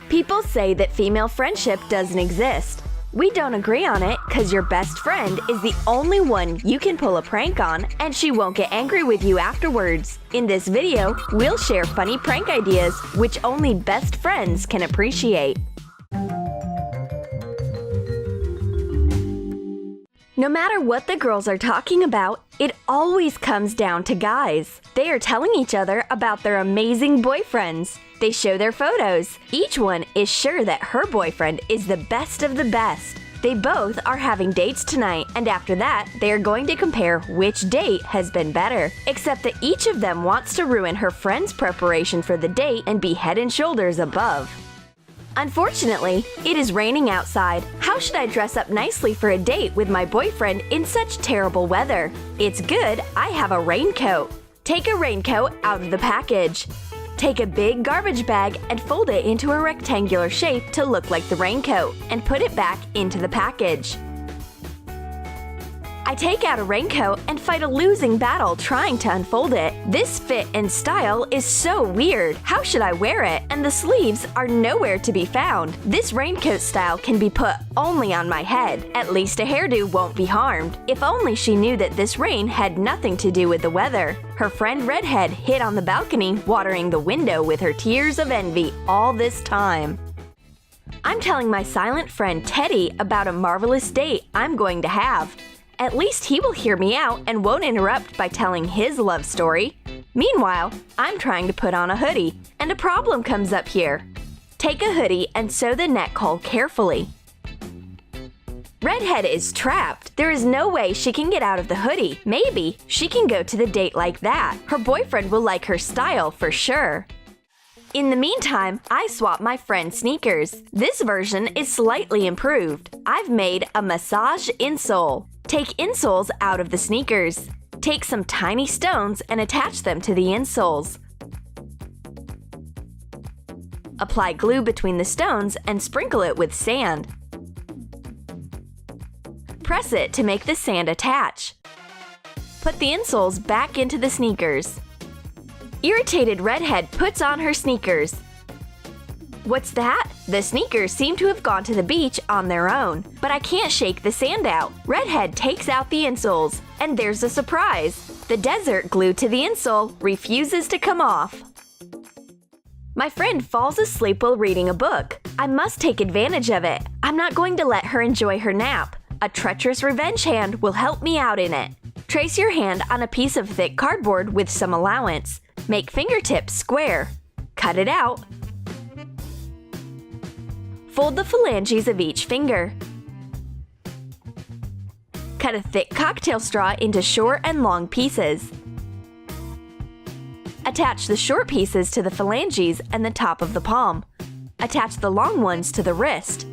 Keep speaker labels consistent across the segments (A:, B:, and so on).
A: People say that female friendship doesn't exist. We don't agree on it because your best friend is the only one you can pull a prank on and she won't get angry with you afterwards. In this video, we'll share funny prank ideas which only best friends can appreciate. No matter what the girls are talking about, it always comes down to guys. They are telling each other about their amazing boyfriends. They show their photos. Each one is sure that her boyfriend is the best of the best. They both are having dates tonight, and after that, they are going to compare which date has been better. Except that each of them wants to ruin her friend's preparation for the date and be head and shoulders above. Unfortunately, it is raining outside. How should I dress up nicely for a date with my boyfriend in such terrible weather? It's good I have a raincoat. Take a raincoat out of the package. Take a big garbage bag and fold it into a rectangular shape to look like the raincoat, and put it back into the package. I take out a raincoat and fight a losing battle trying to unfold it. This fit and style is so weird. How should I wear it? And the sleeves are nowhere to be found. This raincoat style can be put only on my head. At least a hairdo won't be harmed. If only she knew that this rain had nothing to do with the weather. Her friend Redhead hid on the balcony, watering the window with her tears of envy all this time. I'm telling my silent friend Teddy about a marvelous date I'm going to have. At least he will hear me out and won't interrupt by telling his love story. Meanwhile, I'm trying to put on a hoodie, and a problem comes up here. Take a hoodie and sew the neck hole carefully. Redhead is trapped. There is no way she can get out of the hoodie. Maybe she can go to the date like that. Her boyfriend will like her style for sure. In the meantime, I swap my friend's sneakers. This version is slightly improved. I've made a massage insole. Take insoles out of the sneakers. Take some tiny stones and attach them to the insoles. Apply glue between the stones and sprinkle it with sand. Press it to make the sand attach. Put the insoles back into the sneakers. Irritated Redhead puts on her sneakers. What's that? The sneakers seem to have gone to the beach on their own, but I can't shake the sand out. Redhead takes out the insoles, and there's a surprise. The desert glue to the insole refuses to come off. My friend falls asleep while reading a book. I must take advantage of it. I'm not going to let her enjoy her nap. A treacherous revenge hand will help me out in it. Trace your hand on a piece of thick cardboard with some allowance. Make fingertips square. Cut it out. Fold the phalanges of each finger. Cut a thick cocktail straw into short and long pieces. Attach the short pieces to the phalanges and the top of the palm. Attach the long ones to the wrist.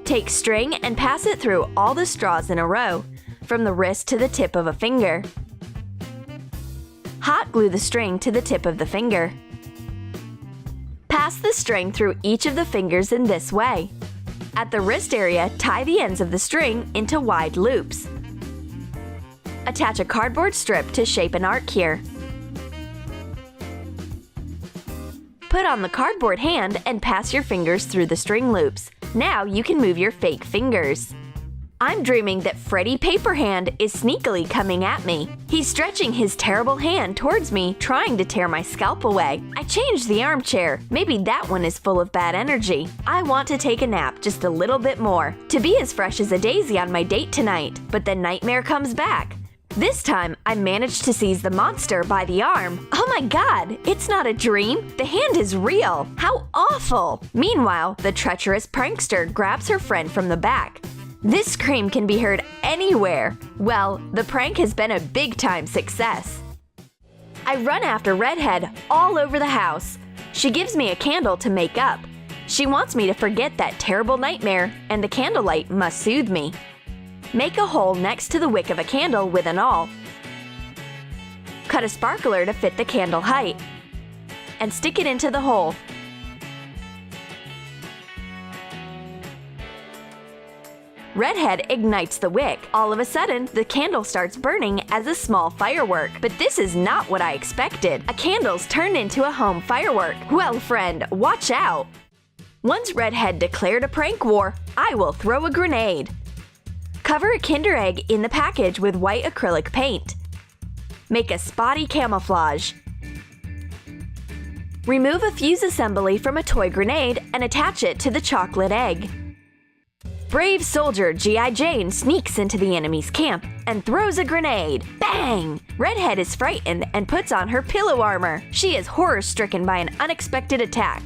A: Take string and pass it through all the straws in a row, from the wrist to the tip of a finger. Hot glue the string to the tip of the finger. Pass the string through each of the fingers in this way. At the wrist area, tie the ends of the string into wide loops. Attach a cardboard strip to shape an arc here. Put on the cardboard hand and pass your fingers through the string loops. Now you can move your fake fingers. I'm dreaming that Freddy Paperhand is sneakily coming at me. He's stretching his terrible hand towards me, trying to tear my scalp away. I changed the armchair. Maybe that one is full of bad energy. I want to take a nap just a little bit more, to be as fresh as a daisy on my date tonight. But the nightmare comes back. This time, I managed to seize the monster by the arm. Oh my god, it's not a dream. The hand is real. How awful! Meanwhile, the treacherous prankster grabs her friend from the back. This scream can be heard anywhere. Well, the prank has been a big-time success. I run after Redhead all over the house. She gives me a candle to make up. She wants me to forget that terrible nightmare, and the candlelight must soothe me. Make a hole next to the wick of a candle with an awl. Cut a sparkler to fit the candle height, and stick it into the hole. Redhead ignites the wick. All of a sudden, the candle starts burning as a small firework. But this is not what I expected. A candle's turned into a home firework. Well, friend, watch out! Once Redhead declared a prank war, I will throw a grenade. Cover a Kinder Egg in the package with white acrylic paint. Make a spotty camouflage. Remove a fuse assembly from a toy grenade and attach it to the chocolate egg. Brave soldier G.I. Jane sneaks into the enemy's camp and throws a grenade. Bang! Redhead is frightened and puts on her pillow armor. She is horror-stricken by an unexpected attack.